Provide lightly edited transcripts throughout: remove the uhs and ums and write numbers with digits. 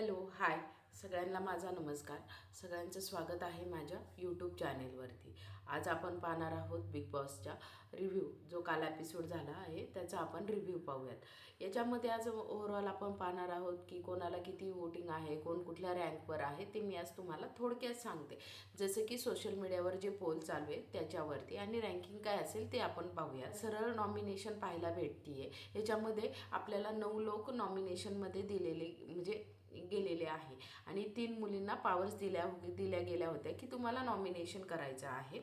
Hello hi सगळ्यांना माझा नमस्कार. सगळ्यांचं स्वागत आहे माझ्या यूट्यूब चॅनेलवरती. आज आपण पाहणार आहोत बिग बॉसचा रिव्ह्यू. जो काल एपिसोड झाला आहे त्याचा आपण रिव्ह्यू पाहूयात. याच्यामध्ये आज ओव्हरऑल आपण पाहणार आहोत की कोणाला किती वोटिंग आहे, कोण कुठल्या रँकवर आहे ते मी आज तुम्हाला थोडक्यात सांगते. जसे की सोशल मीडियावर जे पोल चालू आहे त्याच्यावरती आणि रँकिंग काय असेल ते आपण पाहूया. सरळ नॉमिनेशन पाहायला भेटतीये. याच्यामध्ये आपल्याला 9 लोक नॉमिनेशनमध्ये दिलेले म्हणजे गेलेले आहे आणि 3 मुलींना पावर्स दिल्या गेल्या होत्या की तुम्हाला नॉमिनेशन करायचं आहे.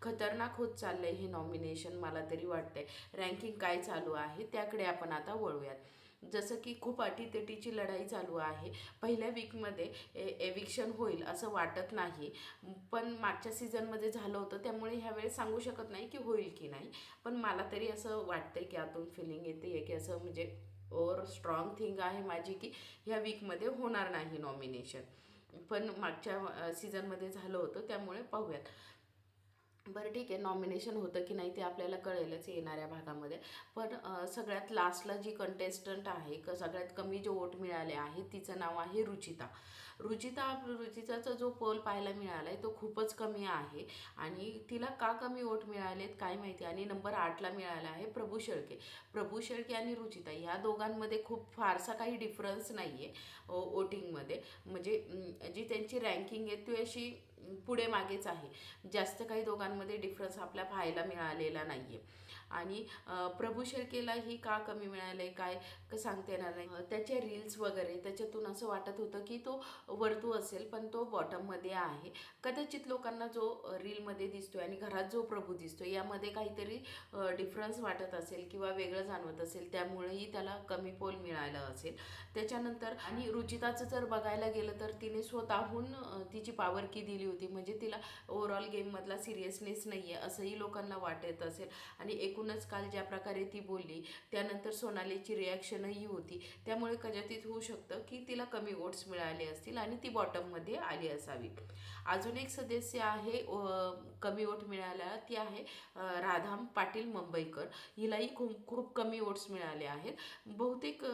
खतरनाक होत चाललं आहे हे नॉमिनेशन, मला तरी वाटतंय. रँकिंग काय चालू आहे त्याकडे आपण आता वळूयात. जसं की खूप अटीतटीची लढाई चालू आहे. पहिल्या वीकमध्ये एविक्शन होईल असं वाटत नाही, पण मागच्या सीझनमध्ये झालं होतं त्यामुळे ह्यावेळेस सांगू शकत नाही की होईल की नाही. पण मला तरी असं वाटतंय की आतून फिलिंग येते की असं म्हणजे ओवर स्ट्रॉंग थिंग आहे माझी की ह्या वीकमध्ये होणार नाही नॉमिनेशन. पण मागच्या सीझनमध्ये झालं होतं त्यामुळे पाहूयात. बरं ठीक आहे, नॉमिनेशन होतं की नाही ते आपल्याला कळेलच येणाऱ्या भागामध्ये. पण सगळ्यात लास्टला जी कंटेस्टंट आहे सगळ्यात कमी जे वोट मिळाले आहे तिचं नाव आहे रुचिता. रुचिताचा जो पोल पाहायला मिळाला आहे तो खूपच कमी आहे आणि तिला का कमी वोट मिळालेत काय माहिती. आणि नंबर 8ला मिळाला आहे प्रभू शेळके आणि रुचिता ह्या दोघांमध्ये खूप फारसा काही डिफरन्स नाही आहे वोटिंगमध्ये. म्हणजे जी त्यांची रँकिंग आहे ती अशी पुढे मागेच आहे. जास्त काही दोघांमध्ये डिफरन्स आपल्या पाहायला मिळालेला नाही आहे. आणि प्रभू शेळकेलाही का कमी मिळालं आहे काय सांगता येणार नाही. त्याचे रील्स वगैरे त्याच्यातून असं वाटत होतं की तो वरतू असेल पण तो बॉटममध्ये आहे. कदाचित लोकांना जो रीलमध्ये दिसतोय आणि घरात जो प्रभू दिसतोय यामध्ये काहीतरी डिफरन्स वाटत असेल किंवा वेगळं जाणवत असेल, त्यामुळेही त्याला कमी पोल मिळालं असेल. त्याच्यानंतर आणि रुचिताचं जर बघायला गेलं तर तिने स्वतःहून तिची पावर की दिली होती. म्हणजे तिला ओव्हरऑल गेममधला सिरियसनेस नाही आहे असंही लोकांना वाटत असेल. आणि एकूणच काल ज्या प्रकारे ती बोलली त्यानंतर सोनालीची रिॲक्शनही होती, त्यामुळे कदाचित होऊ शकतं की तिला कमी वोट्स मिळाले असतील आणि ती बॉटममध्ये आली असावी. अजून एक सदस्य आहे कमी वोट मिळाला, ती आहे राधाम पाटील मुंबईकर. हिलाही खूप खूप कमी वोट्स मिळाले आहेत. बहुतेक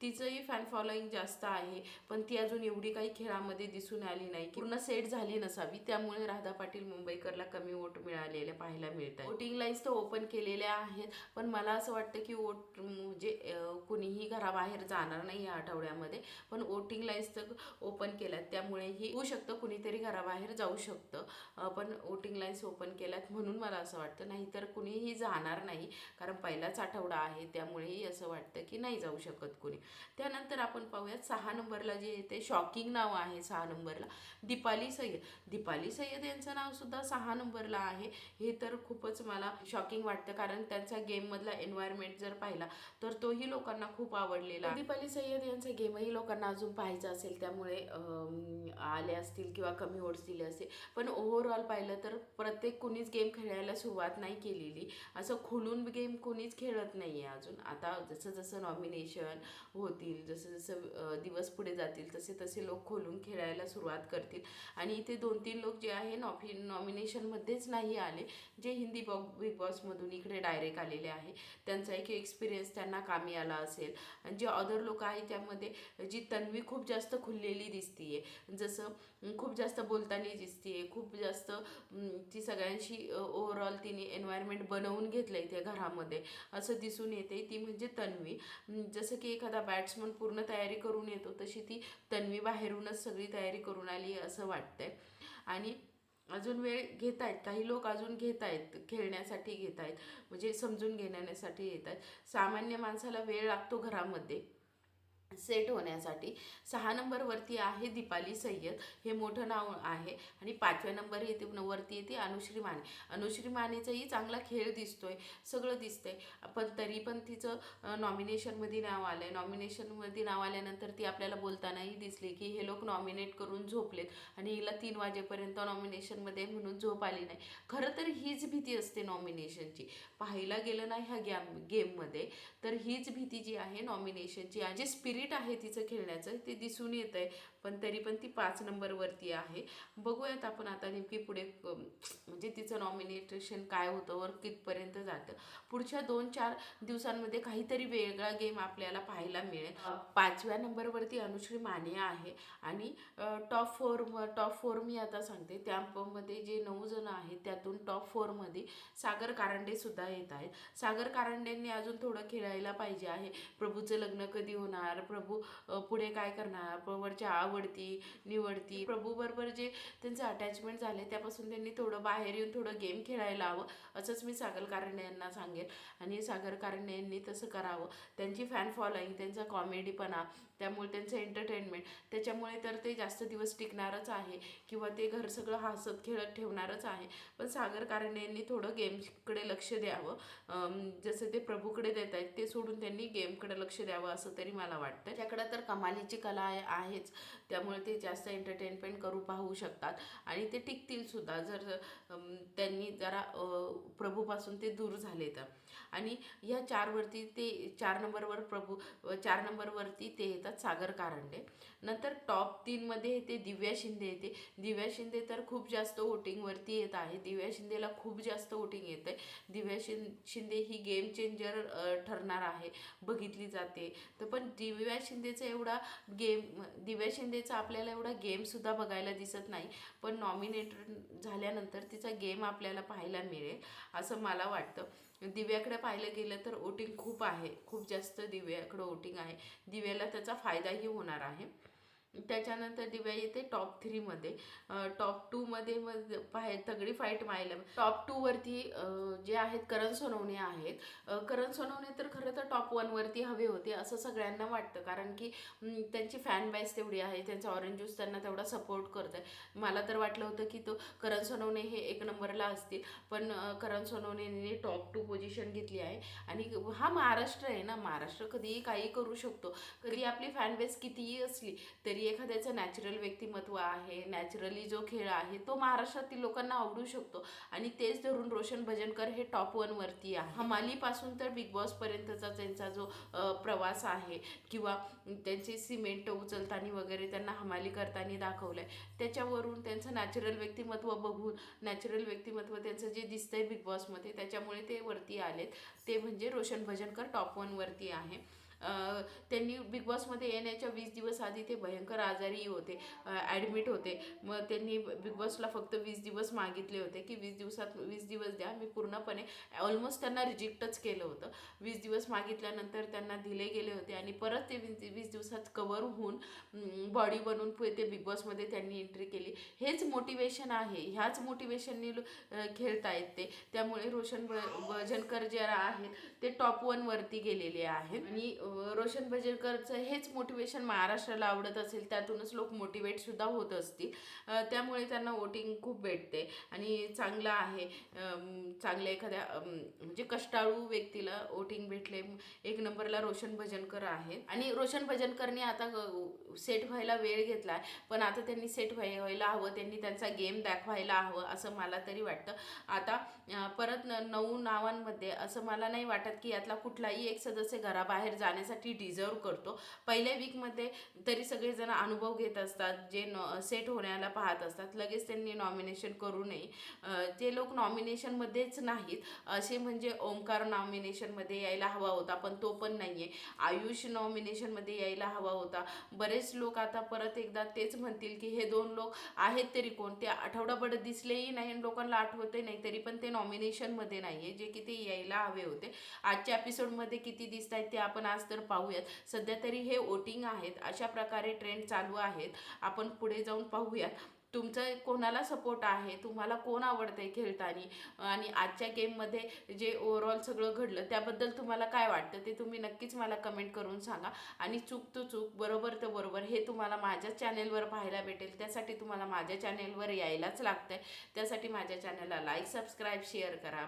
तिचंही फॅन फॉलोईंग जास्त आहे पण ती अजून एवढी काही खेळामध्ये दिसून आली नाही, पूर्ण सेट झाली नसावी, त्यामुळे राधा पाटील मुंबईकरला कमी वोट मिळालेले पाहायला मिळतात. वोटिंग लाईन्स तर ओपन केलेल्या आहेत पण मला असं वाटतं की वोट म्हणजे कुणीही घराबाहेर जाणार नाही या आठवड्यामध्ये, पण वोटिंग लाईन्स तर ओपन केल्यात त्यामुळेही होऊ शकतं कुणीतरी घराबाहेर जाऊ शकतं. पण वोटिंग लाईन्स ओपन केल्यात म्हणून मला असं वाटतं, नाहीतर कुणीही जाणार नाही कारण पहिलाच आठवडा आहे त्यामुळेही असं वाटतं की नाही जाऊ शकत कुणी. त्यानंतर आपण पाहूयात 6 नंबरला जे येते शॉकिंग नाव आहे. 6 नंबरला दीपाली सय्यद यांचं नावसुद्धा 6 नंबरला आहे. हे तर खूपच मला शॉकिंग वाटतं कारण त्यांचा गेममधला एन्व्हायरमेंट जर पाहिला तर तोही लोकांना खूप आवडलेला. दीपाली सय्यद यांचा गेमही लोकांना अजून पाहायचा असेल त्यामुळे आले असतील किंवा कमी वोट्स दिले असतील. पण ओव्हरऑल पाहिलं तर प्रत्येक कुणीच गेम खेळायला सुरुवात नाही केलेली. असं खोलून गेम कोणीच खेळत नाही आहे अजून. आता जसं जसं नॉमिनेशन होतील, जसं जसं दिवस पुढे जातील तसे तसे लोक खोलून खेळायला सुरुवात करतील. आणि इथे 2-3 लोक जे आहे नॉमिनेशनमध्येच नाही आले, जे हिंदी बिग बॉसमधून इकडे डायरेक्ट आलेले आहे. त्यांचा एक एक्सपिरियन्स त्यांना कामी आला असेल. आणि जे अदर लोक आहे त्यामध्ये जी तन्वी खूप जास्त खुललेली दिसतीये, जसं खूप जास्त बोलताना दिसतीये, खूप जास्त ती सगळ्यांशी ओव्हरऑल तिने एन्व्हायरमेंट बनवून घेतलं आहे त्या घरामध्ये असं दिसून येते. ती म्हणजे तन्वी. जसं की एखादा बॅट्समन पूर्ण तयारी करून येतो तशी ती तन्वी बाहेरूनच सगळी तयारी करून आली असं वाटतंय. आणि अजून वेळ घेत आहेत काही लोक, अजून घेत आहेत खेळण्यासाठी, घेत आहेत म्हणजे समजून घेण्यासाठी येत आहेत. सामान्य माणसाला वेळ लागतो घरामध्ये सेट होण्यासाठी. 6 नंबरवरती आहे दीपाली सय्यद, हे मोठं नाव आहे. आणि 5व्या नंबर वरती येते अनुश्री मानेचाही चांगला खेळ दिसतोय, सगळं दिसतंय. पण तरी पण तिचं नॉमिनेशनमध्ये नाव आलं आहे. नॉमिनेशनमध्ये नाव आल्यानंतर ती आपल्याला बोलतानाही दिसली की हे लोक नॉमिनेट करून झोपलेत आणि हिला 3 वाजेपर्यंत नॉमिनेशनमध्ये म्हणून झोप आली नाही. खरं तर हीच भीती असते नॉमिनेशनची, पाहायला गेलं नाही ह्या गेममध्ये तर हीच भीती जी आहे नॉमिनेशनची, जे स्पिरिट स्पिरिट आहे तिचं खेळण्याचं ते दिसून येत आहे, पण तरी पण ती 5 नंबरवरती आहे. बघूयात आपण आता नेमकी पुढे म्हणजे तिचं नॉमिनेशन काय होतं वर कितपर्यंत जातं. पुढच्या 2-4 दिवसांमध्ये काहीतरी वेगळा गेम आपल्याला पाहायला मिळेल. 5व्या नंबरवरती अनुश्री माने आहे आणि टॉप फोर मी आता सांगते. त्यामध्ये जे 9 जण आहेत त्यातून टॉप 4मध्ये सागर कारंडे सुद्धा येत आहेत. सागर कारंडेंनी अजून थोडं खेळायला पाहिजे आहे. प्रभूचं लग्न कधी होणार, प्रभू पुढे काय करणार, प्रभूवरच्या आवडती निवडती, प्रभूबरोबर जे त्यांचं अटॅचमेंट झाले त्यापासून त्यांनी थोडं बाहेर येऊन थोडं गेम खेळायला हवं, असंच मी सागर कारंडे यांना सांगेल. आणि सागर कारंडे यांनी तसं करावं. त्यांची फॅन फॉलोईंग, त्यांचा कॉमेडीपणा, त्यामुळे त्यांचं एंटरटेनमेंट, त्याच्यामुळे तर ते जास्त दिवस टिकणारच आहे किंवा ते घर सगळं हसत खेळत ठेवणारच आहे. पण सागर कारंडे यांनी थोडं गेमकडे लक्ष द्यावं. जसं ते प्रभूकडे देत आहेत ते सोडून त्यांनी गेमकडे लक्ष द्यावं असं तरी मला वाटतं. त्याकडं तर कमालीची कला आहेच, त्यामुळे ते जास्त एंटरटेनमेंट करू पाहू शकतात आणि ते टिकतील सुद्धा जर त्यांनी जरा प्रभूपासून ते दूर झाले तर. आणि ह्या 4वरती ते 4 नंबरवर प्रभू, 4 नंबरवरती ते येतात सागर कारंडे. नंतर टॉप 3मध्ये ते दिव्या शिंदे येते. दिव्या शिंदे तर खूप जास्त वोटिंगवरती येत आहे. दिव्या शिंदेला खूप जास्त वोटिंग येत आहे. दिव्या शिंदे ही गेम चेंजर ठरणार आहे, बघितली जाते. तर पण दिव्या शिंदेचा आपल्याला एवढा गेमसुद्धा बघायला दिसत नाही, पण नॉमिनेटेड झाल्यानंतर तिचा गेम आपल्याला पाहायला मिळेल असं मला वाटतं. दिव्याकडे पाहिलं गेलं तर वोटिंग खूप आहे, खूप जास्त दिव्याकडं वोटिंग आहे. दिव्याला त्याचा फायदाही होणार आहे. त्याच्यानंतर दिव्या येते टॉप 3मध्ये. टॉप 2मध्ये तगडी फाईट पाहायला. टॉप 2वरती जे आहेत करण सोनवणे आहेत. करण सोनवणे तर खरं तर टॉप 1वरती हवे होते असं सगळ्यांना वाटतं, कारण की त्यांची फॅन बेस तेवढी आहे, त्यांचा ऑरेंज ज्यूस त्यांना तेवढा सपोर्ट करत आहे. मला तर वाटलं होतं की तो करण सोनवणे हे 1 नंबरला असतील, पण करण सोनवणेने टॉप 2 पोझिशन घेतली आहे. आणि हा महाराष्ट्र आहे ना, महाराष्ट्र कधीही काही करू शकतो. कधी आपली फॅन बेस कितीही असली तरी एखाद्याचं नॅचरल व्यक्तिमत्व आहे, नॅचरली जो खेळ आहे तो महाराष्ट्रातील लोकांना आवडू शकतो. आणि तेच धरून रोशन भजनकर हे टॉप 1वरती आहे. हमालीपासून तर बिग बॉसपर्यंतचा त्यांचा जो प्रवास आहे किंवा त्यांची सिमेंट उचलताना वगैरे त्यांना हमाली करताना दाखवलं आहे, त्याच्यावरून त्यांचं नॅचरल व्यक्तिमत्व बघून, नॅचरल व्यक्तिमत्व त्यांचं जे दिसतंय बिग बॉसमध्ये त्याच्यामुळे ते वरती आलेत. ते म्हणजे रोशन भजनकर टॉप 1वरती आहे. त्यांनी बिग बॉसमध्ये येण्याच्या 20 दिवस आधी ते भयंकर आजारी होते, ॲडमिट होते. मग त्यांनी बिग बॉसला फक्त 20 दिवस मागितले होते की 20 दिवस द्या. मी पूर्णपणे ऑलमोस्ट त्यांना रिजेक्टच केलं होतं. 20 दिवस मागितल्यानंतर त्यांना दिले गेले होते आणि परत ते 20 दिवसात कवर होऊन बॉडी बनवून ते बिग बॉसमध्ये त्यांनी एंट्री केली. हेच मोटिवेशन आहे, ह्याच मोटिवेशनने खेळतायत ते. त्यामुळे रोशन भजनकर जे आहेत ते टॉप 1वरती गेलेले आहेत. आणि रोशन भजनकरचं हेच मोटिवेशन महाराष्ट्राला आवडत असेल, त्यातूनच लोक मोटिवेटसुद्धा होत असतील. त्यामुळे त्यांना वोटिंग खूप भेटते आणि चांगलं आहे. चांगल्या एखाद्या म्हणजे कष्टाळू व्यक्तीला वोटिंग भेटले. 1 नंबरला रोशन भजनकर आहे आणि रोशन भजनकरने आता सेट व्हायला वेळ घेतला आहे, पण आता त्यांनी सेट व्हायला हवं, त्यांनी त्यांचा गेम दाखवायला हवं असं मला तरी वाटतं. आता परत 9 नावांमध्ये असं मला नाही वाटत की यातला कुठलाही एक सदस्य घराबाहेर जाण्यासाठी डिझर्व करतो. पहिल्या वीकमध्ये तरी सगळेजण अनुभव घेत असतात, जे सेट होण्याला पाहत असतात, लगेच त्यांनी नॉमिनेशन करू नये. जे लोक नॉमिनेशनमध्येच नाहीत असे म्हणजे ओमकार नॉमिनेशनमध्ये यायला हवा होता पण तो पण नाही आहे. आयुष नॉमिनेशनमध्ये यायला हवा होता. बरेच लोक आता परत एकदा तेच म्हणतील की हे 2 लोक आहेत तरी कोण, ते आठवडाभर दिसलेही नाही आणि लोकांना आठवतही नाही, तरी पण ते नॉमिनेशनमध्ये नाही आहे, जे की ते यायला हवे होते. आजच्या एपिसोडमध्ये किती दिसत आहेत ते आपण आज तर पाहूयात. सध्या तरी हे वोटिंग आहेत, अशा प्रकारे ट्रेंड चालू आहेत. आपण पुढे जाऊन पाहूयात तुमचं कोणाला सपोर्ट आहे, तुम्हाला कोण आवडतंय खेळताना आणि आजच्या गेममध्ये जे ओव्हरऑल सगळं घडलं त्याबद्दल तुम्हाला काय वाटतं ते तुम्ही नक्कीच मला कमेंट करून सांगा. आणि चूक तो चूक, बरोबर तर बरोबर हे तुम्हाला माझ्या चॅनेलवर पाहायला भेटेल. त्यासाठी तुम्हाला माझ्या चॅनेलवर यायलाच लागतंय. त्यासाठी माझ्या चॅनलला लाईक, सबस्क्राईब, शेअर करा.